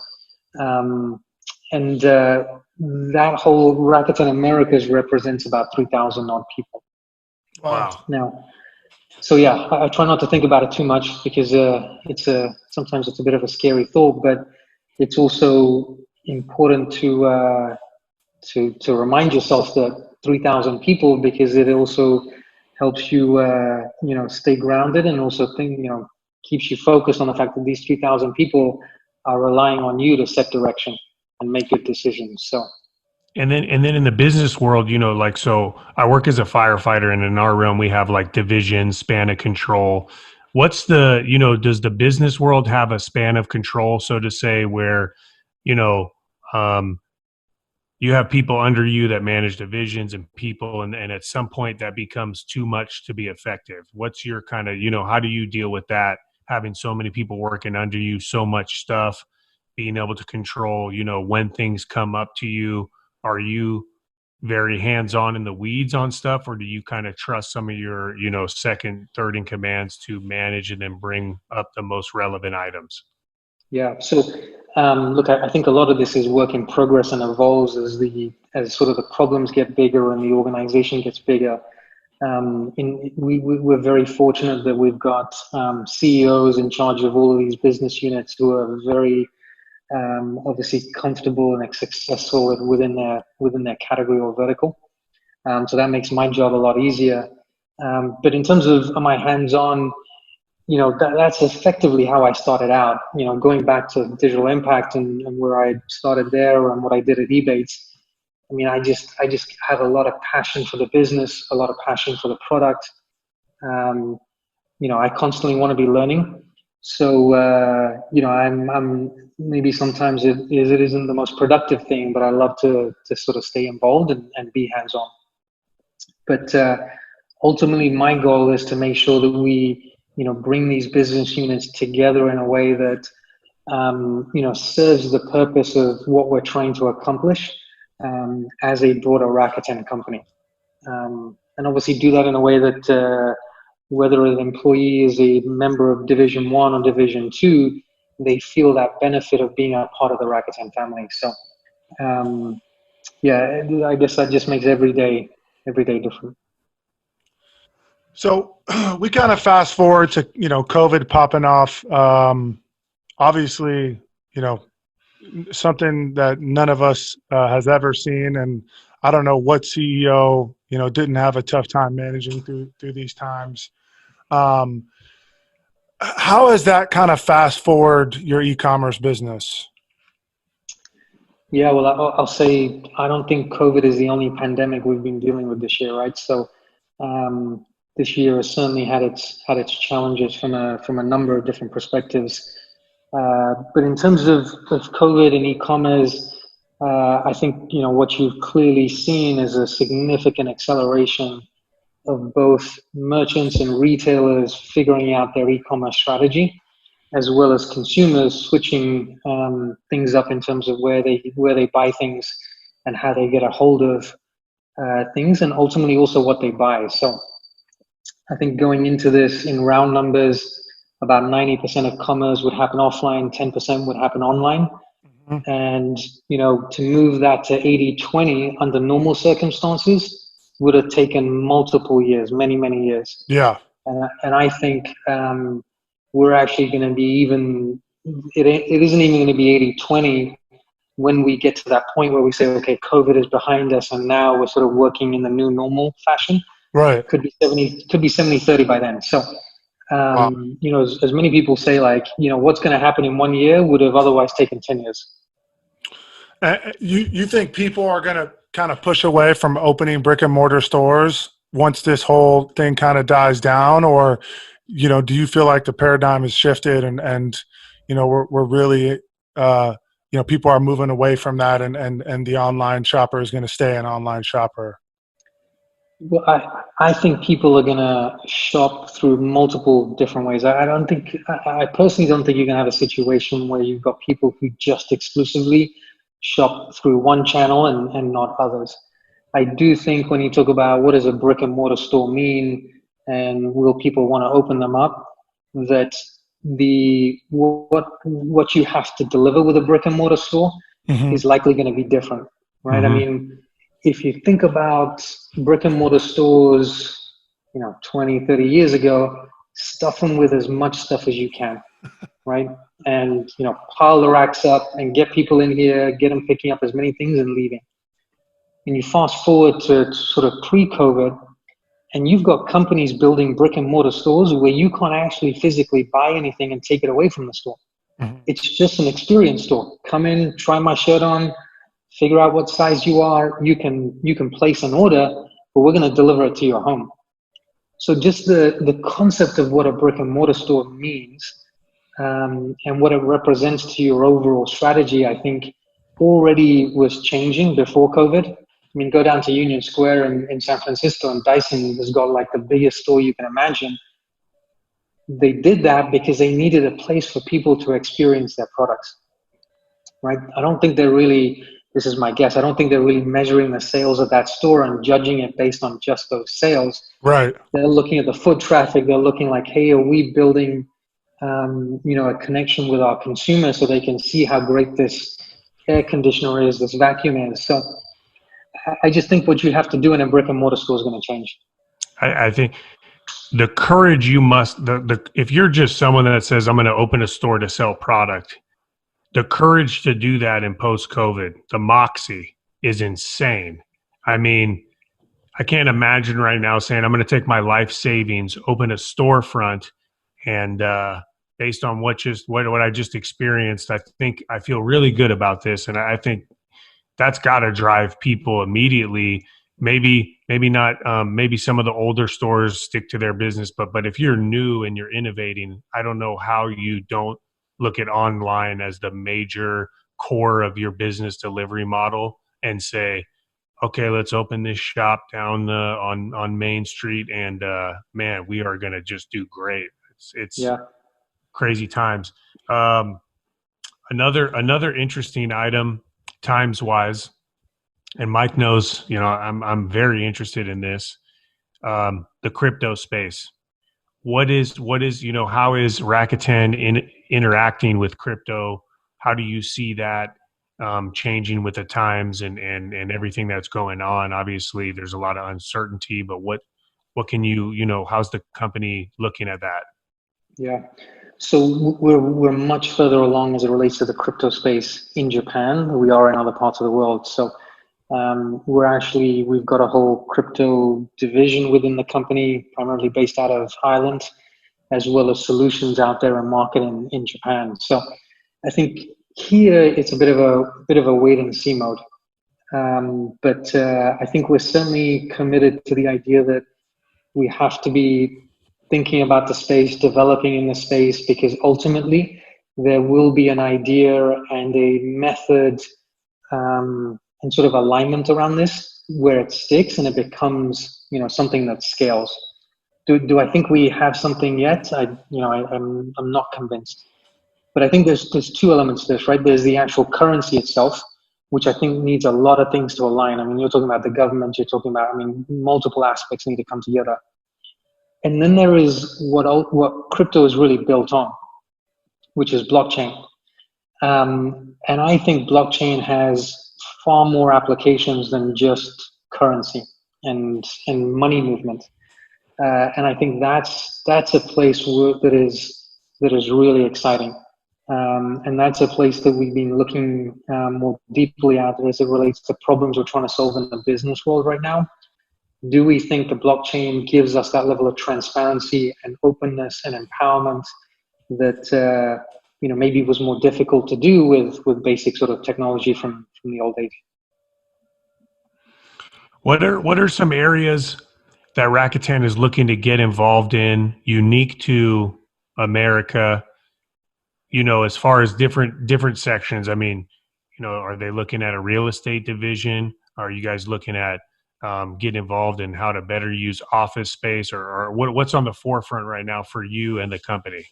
[SPEAKER 2] that whole Rakuten Americas represents about 3,000 odd people.
[SPEAKER 3] Wow.
[SPEAKER 2] Now, so yeah, I try not to think about it too much because sometimes it's a bit of a scary thought, but it's also important to remind yourself that 3,000 people, because it also helps you stay grounded, and also keeps you focused on the fact that these 3,000 people are relying on you to set direction and make good decisions. So.
[SPEAKER 3] And then in the business world, so I work as a firefighter, and in our realm, we have like division, span of control. What's does the business world have a span of control, so to say, where, um, you have people under you that manage divisions and people, and at some point that becomes too much to be effective? What's your kind of, how do you deal with that, having so many people working under you, so much stuff, being able to control, when things come up to you? Are you very hands-on in the weeds on stuff, or do you kind of trust some of your, second, third in commands to manage and then bring up the most relevant items?
[SPEAKER 2] Yeah. So, look, I think a lot of this is work in progress and evolves as sort of the problems get bigger and the organization gets bigger. We're very fortunate that we've got CEOs in charge of all of these business units who are very obviously comfortable and successful within their category or vertical. So that makes my job a lot easier. But in terms of am I hands-on, that's effectively how I started out. Going back to digital impact and where I started there and what I did at Ebates. I mean, I just have a lot of passion for the business, a lot of passion for the product. I constantly want to be learning. So, I'm maybe sometimes it isn't the most productive thing, but I love to sort of stay involved and be hands-on. But ultimately, my goal is to make sure that we, bring these business units together in a way that, serves the purpose of what we're trying to accomplish as a broader Rakuten company. And obviously do that in a way that whether an employee is a member of Division 1 or Division 2, they feel that benefit of being a part of the Rakuten family. So, I guess that just makes every day different.
[SPEAKER 1] So we kind of fast forward to, COVID popping off. Obviously, something that none of us has ever seen. And I don't know what CEO, didn't have a tough time managing through these times. How has that kind of fast forward your e-commerce business?
[SPEAKER 2] Yeah, well, I'll say I don't think COVID is the only pandemic we've been dealing with this year, right? So this year has certainly had its challenges from a number of different perspectives. But in terms of COVID and e-commerce, I think, what you've clearly seen is a significant acceleration of both merchants and retailers figuring out their e-commerce strategy, as well as consumers switching things up in terms of where they buy things and how they get a hold of things, and ultimately also what they buy. So I think going into this in round numbers, about 90% of commerce would happen offline, 10% would happen online.
[SPEAKER 1] Mhm.
[SPEAKER 2] And, to move that to 80-20 under normal circumstances would have taken multiple years, many, many years.
[SPEAKER 1] Yeah.
[SPEAKER 2] And I think we're actually going to be it isn't even going to be 80-20 when we get to that point where we say, okay, COVID is behind us and now we're sort of working in the new normal fashion.
[SPEAKER 1] Right.
[SPEAKER 2] Could be 70-30 by then. So,
[SPEAKER 1] Wow.
[SPEAKER 2] as many people say, like, what's going to happen in 1 year would have otherwise taken 10 years.
[SPEAKER 1] You think people are going to kind of push away from opening brick and mortar stores once this whole thing kind of dies down, or do you feel like the paradigm has shifted and we're really people are moving away from that and the online shopper is going to stay an online shopper?
[SPEAKER 2] Well, I think people are going to shop through multiple different ways. I personally don't think you're going to have a situation where you've got people who just exclusively shop through one channel and not others. I do think when you talk about what does a brick and mortar store mean and will people want to open them up, that what you have to deliver with a brick and mortar store
[SPEAKER 1] Mm-hmm.
[SPEAKER 2] is likely going to be different, right? I
[SPEAKER 3] Mm-hmm.
[SPEAKER 2] mean, if you think about brick and mortar stores, 20, 30 years ago, stuff them with as much stuff as you can, right? And, pile the racks up and get people in here, get them picking up as many things and leaving. And you fast forward to sort of pre-COVID, and you've got companies building brick and mortar stores where you can't actually physically buy anything and take it away from the store.
[SPEAKER 1] Mm-hmm.
[SPEAKER 2] It's just an experience store. Come in, try my shirt on, figure out what size you are. You can place an order, but we're going to deliver it to your home. So just the concept of what a brick and mortar store means and what it represents to your overall strategy, I think already was changing before COVID. I mean, go down to Union Square in San Francisco, and Dyson has got like the biggest store you can imagine. They did that because they needed a place for people to experience their products, right? I don't think they're really, this is my guess, I don't think they're really measuring the sales of that store and judging it based on just those sales.
[SPEAKER 1] Right.
[SPEAKER 2] They're looking at the foot traffic. They're looking like, hey, are we building, a connection with our consumers so they can see how great this air conditioner is, this vacuum is. So I just think what you have to do in a brick and mortar store is going to change.
[SPEAKER 3] I think the courage you must, if you're just someone that says, I'm going to open a store to sell product, the courage to do that in post-COVID, the moxie is insane. I mean, I can't imagine right now saying, I'm going to take my life savings, open a storefront, and based on what I just experienced, I think I feel really good about this. And I think that's got to drive people immediately. Maybe not. Maybe some of the older stores stick to their business, but if you're new and you're innovating, I don't know how you don't look at online as the major core of your business delivery model and say, okay, let's open this shop down on Main Street, and man, we are going to just do great. It's crazy times. Another interesting item, times wise, and Mike knows, I'm very interested in this. The crypto space. What is how is Rakuten interacting with crypto? How do you see that changing with the times and everything that's going on? Obviously, there's a lot of uncertainty, but what can how's the company looking at that?
[SPEAKER 2] Yeah. So we're much further along as it relates to the crypto space in Japan than we are in other parts of the world. So we've got a whole crypto division within the company, primarily based out of Ireland, as well as solutions out there and marketing in Japan. So I think here it's a bit of a wait and see mode. But I think we're certainly committed to the idea that we have to be thinking about the space, developing in the space, because ultimately there will be an idea and a method and sort of alignment around this where it sticks and it becomes, something that scales. Do I think we have something yet? I'm not convinced. But I think there's two elements to this, right? There's the actual currency itself, which I think needs a lot of things to align. I mean, you're talking about the government, you're talking about, multiple aspects need to come together. And then there is what crypto is really built on, which is blockchain. And I think blockchain has far more applications than just currency and money movement. And I think that's a place that is really exciting. And that's a place that we've been looking more deeply at as it relates to problems we're trying to solve in the business world right now. Do we think the blockchain gives us that level of transparency and openness and empowerment that maybe was more difficult to do with basic sort of technology from the old days?
[SPEAKER 3] What are some areas that Rakuten is looking to get involved in, unique to America? As far as different sections. I mean, are they looking at a real estate division? Are you guys looking at getting involved in how to better use office space, or what's on the forefront right now for you and the company?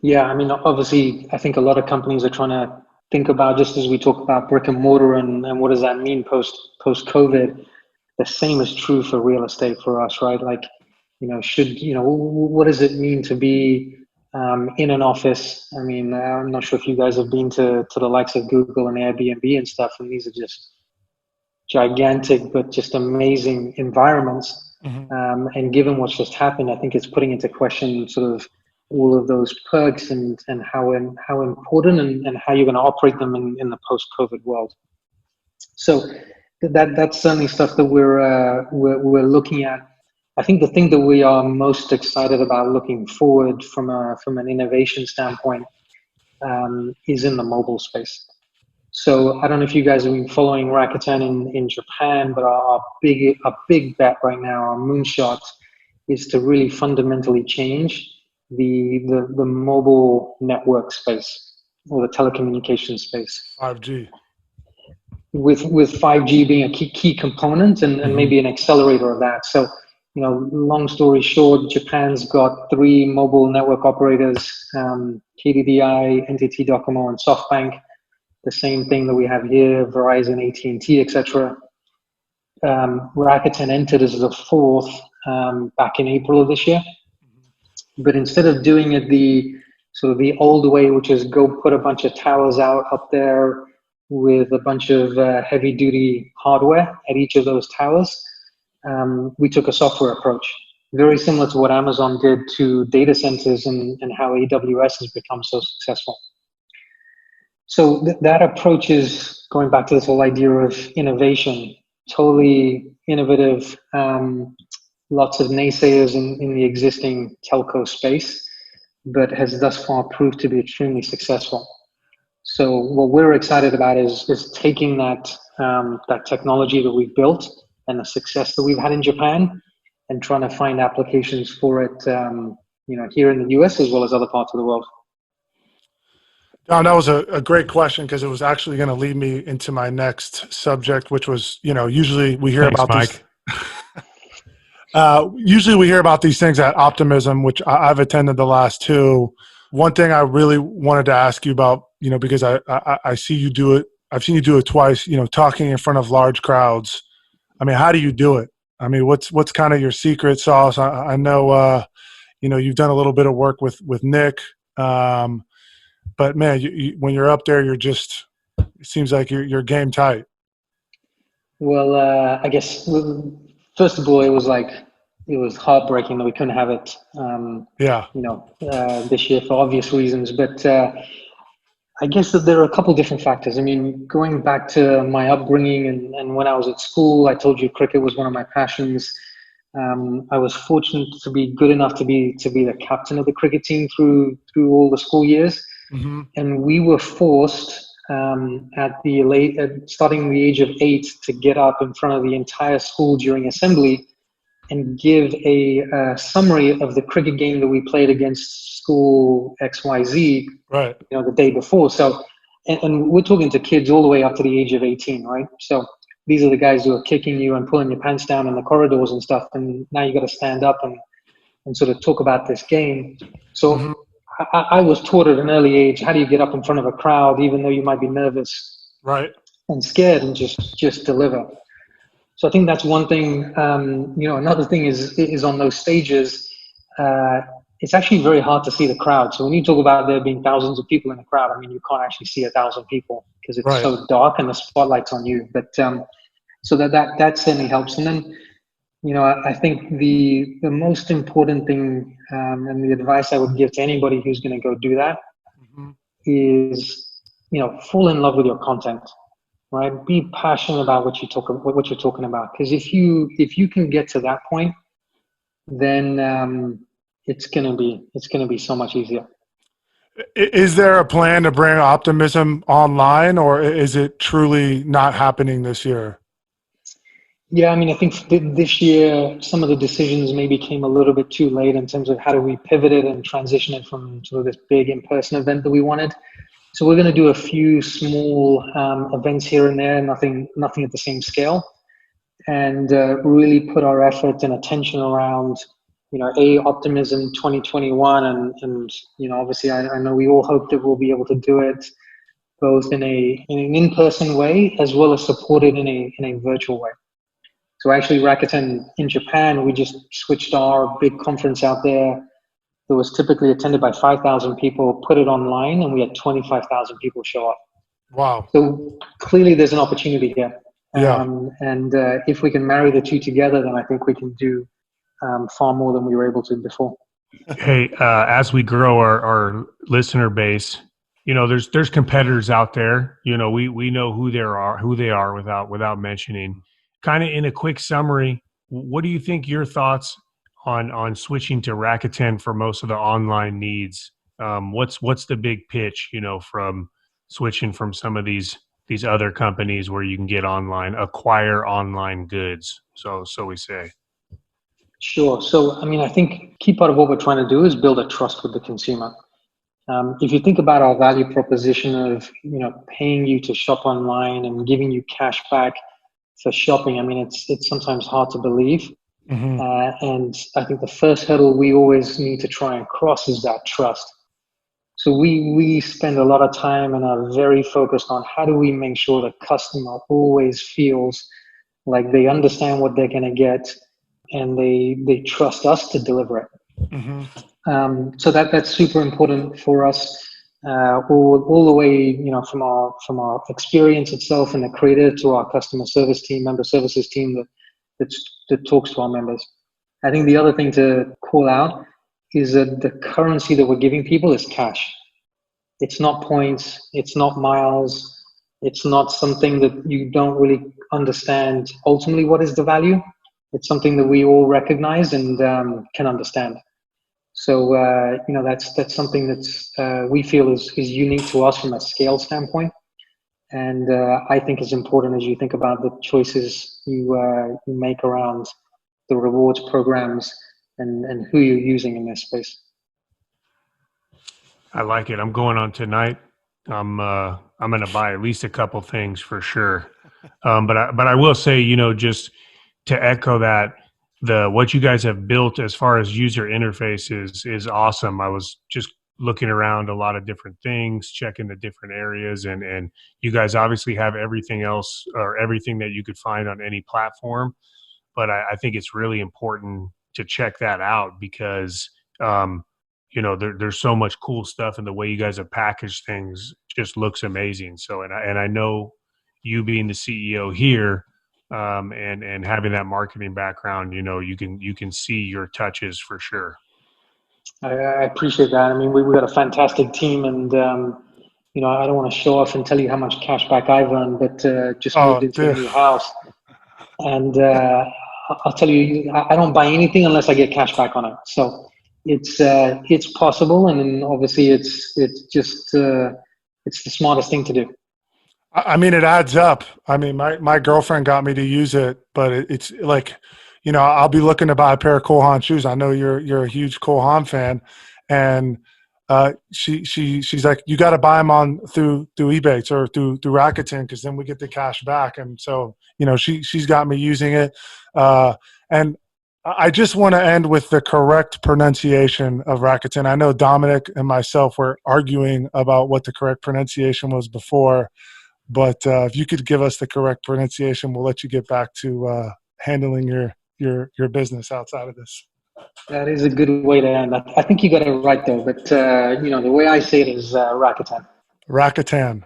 [SPEAKER 2] Yeah, obviously, I think a lot of companies are trying to think about, just as we talk about brick and mortar and what does that mean post COVID. The same is true for real estate for us, right? Like, what does it mean to be in an office? I'm not sure if you guys have been to the likes of Google and Airbnb and stuff, and these are just gigantic but just amazing environments. Mm-hmm. And given what's just happened, I think it's putting into question sort of all of those perks and how important and how you're going to operate them in the post-COVID world. So that's certainly stuff that we're looking at. I think the thing that we are most excited about looking forward from an innovation standpoint is in the mobile space. So I don't know if you guys have been following Rakuten in Japan, but our big bet right now, our moonshot, is to really fundamentally change the mobile network space or the telecommunications space.
[SPEAKER 1] 5G.
[SPEAKER 2] With 5G being a key component and
[SPEAKER 3] Mm-hmm.
[SPEAKER 2] maybe an accelerator of that. So, long story short, Japan's got 3 mobile network operators, KDDI, NTT Docomo, and SoftBank. The same thing that we have here, Verizon, AT&T, etc. Rakuten entered as the 4th back in April of this year. But instead of doing it the old way, which is go put a bunch of towers out up there with a bunch of heavy-duty hardware at each of those towers, we took a software approach, very similar to what Amazon did to data centers and how AWS has become so successful. So that approach is going back to this whole idea of innovation, totally innovative. Lots of naysayers in the existing telco space, but has thus far proved to be extremely successful. So what we're excited about is taking that technology that we've built and the success that we've had in Japan and trying to find applications for it, here in the US as well as other parts of the world.
[SPEAKER 1] John, that was a great question because it was actually going to lead me into my next subject, which was, usually we hear about
[SPEAKER 3] Mike.
[SPEAKER 1] Usually we hear about these things at Optimism, which I've attended the last 2. One thing I really wanted to ask you about, because I see you do it. I've seen you do it twice, talking in front of large crowds. How do you do it? What's kind of your secret sauce? I know, you've done a little bit of work with Nick. But man, when you're up there, it seems like you're game tight.
[SPEAKER 2] Well, I guess first of all, it was heartbreaking that we couldn't have it. This year for obvious reasons. But I guess that there are a couple different factors. Going back to my upbringing and when I was at school, I told you cricket was one of my passions. I was fortunate to be good enough to be the captain of the cricket team through all the school years. Mm-hmm. And we were forced starting the age of 8 to get up in front of the entire school during assembly and give a summary of the cricket game that we played against school XYZ, right, the day before. So and we're talking to kids all the way up to the age of 18, right? So these are the guys who are kicking you and pulling your pants down in the corridors and stuff. And now you got to stand up and sort of talk about this game. So I was taught at an early age, how do you get up in front of a crowd, even though you might be nervous,
[SPEAKER 1] Right.
[SPEAKER 2] and scared, and just deliver. So I think that's one thing. Another thing is on those stages, it's actually very hard to see the crowd. So when you talk about there being thousands of people in the crowd, I mean, you can't actually see 1,000 people because it's so dark and the spotlight's on you. But so that certainly helps. And then, I think the most important thing and the advice I would give to anybody who's going to go do that is, fall in love with your content, right? Be passionate about what you're talking about. Because if you can get to that point, then it's gonna be so much easier.
[SPEAKER 1] Is there a plan to bring Optimism online, or is it truly not happening this year?
[SPEAKER 2] Yeah, I mean, I think this year some of the decisions maybe came a little bit too late in terms of how do we pivot it and transition it from sort of this big in-person event that we wanted. So we're going to do a few small events here and there, nothing at the same scale, and really put our effort and attention around, Optimism 2021, and obviously I know we all hope that we'll be able to do it both in an in-person way as well as support it in a virtual way. So actually, Rakuten in Japan, we just switched our big conference out there that was typically attended by 5,000 people, put it online, and we had 25,000 people show up.
[SPEAKER 1] Wow.
[SPEAKER 2] So clearly there's an opportunity here.
[SPEAKER 1] Yeah.
[SPEAKER 2] And if we can marry the two together, then I think we can do far more than we were able to before.
[SPEAKER 3] Hey, as we grow our listener base, there's competitors out there. We know who they are without mentioning. Kind of in a quick summary, what do you think your thoughts on switching to Rakuten for most of the online needs? What's the big pitch, from switching from some of these other companies where you can get acquire online goods? So we say.
[SPEAKER 2] Sure. So, I mean, I think key part of what we're trying to do is build a trust with the consumer. If you think about our value proposition of, paying you to shop online and giving you cash back for shopping, I mean, it's sometimes hard to believe. And I think the first hurdle we always need to try and cross is that trust. So we spend a lot of time and are very focused on how do we make sure the customer always feels like they understand what they're going to get and they trust us to deliver it. So that's super important for us. All the way, from our experience itself and the creator to our customer service team, member services team that talks to our members. I think the other thing to call out is that the currency that we're giving people is cash. It's not points, it's not miles, it's not something that you don't really understand ultimately what is the value. It's something that we all recognize and can understand. So, that's something that's we feel is unique to us from a scale standpoint. And I think it's important as you think about the choices you make around the rewards programs and who you're using in this space.
[SPEAKER 3] I like it. I'm going on tonight. I'm going to buy at least a couple things for sure. But I will say, just to echo that, what you guys have built as far as user interfaces is awesome. I was just looking around a lot of different things, checking the different areas, and you guys obviously have everything else or everything that you could find on any platform. But I think it's really important to check that out because, there's so much cool stuff, and the way you guys have packaged things just looks amazing. So, and I know you being the CEO here, and having that marketing background, you can see your touches for sure.
[SPEAKER 2] I appreciate that. I mean, we've got a fantastic team, and I don't want to show off and tell you how much cash back I've earned, but just moved into a new house, and I'll tell you, I don't buy anything unless I get cash back on it. So it's possible, and obviously it's the smartest thing to do.
[SPEAKER 1] I mean, it adds up. I mean, my girlfriend got me to use it, but it's like, I'll be looking to buy a pair of Cole Haan shoes. I know you're a huge Cole Haan fan, and she's like, you got to buy them on through Ebates or through Rakuten, because then we get the cash back. And so, she's got me using it. And I just want to end with the correct pronunciation of Rakuten. I know Dominic and myself were arguing about what the correct pronunciation was before, but if you could give us the correct pronunciation, we'll let you get back to handling your business outside of this.
[SPEAKER 2] That is a good way to end. I think you got it right though, but the way I say it is Rakuten.
[SPEAKER 1] Rakuten.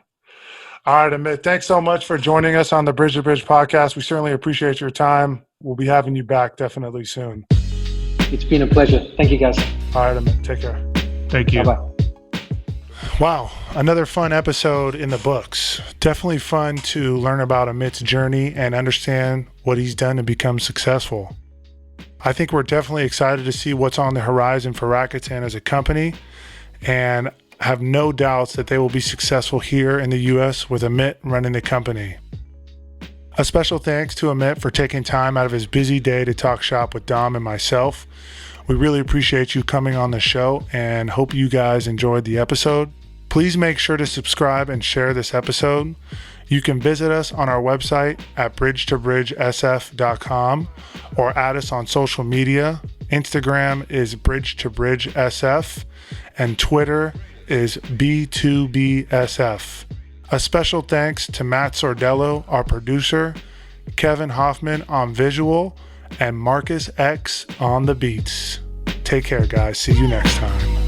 [SPEAKER 1] All right, Amit, thanks so much for joining us on the Bridge to Bridge podcast. We certainly appreciate your time. We'll be having you back definitely soon.
[SPEAKER 2] It's been a pleasure. Thank you, guys.
[SPEAKER 1] All right, Amit, take care.
[SPEAKER 3] Thank you.
[SPEAKER 2] Bye-bye.
[SPEAKER 1] Wow, another fun episode in the books. Definitely fun to learn about Amit's journey and understand what he's done to become successful. I think we're definitely excited to see what's on the horizon for Rakuten as a company, and have no doubts that they will be successful here in the US with Amit running the company. A special thanks to Amit for taking time out of his busy day to talk shop with Dom and myself. We really appreciate you coming on the show and hope you guys enjoyed the episode. Please make sure to subscribe and share this episode. You can visit us on our website at bridgetobridgesf.com or add us on social media. Instagram is bridgetobridgesf and Twitter is B2BSF. A special thanks to Matt Sordello, our producer, Kevin Hoffman on visual, and Marcus X on the beats. Take care, guys. See you next time.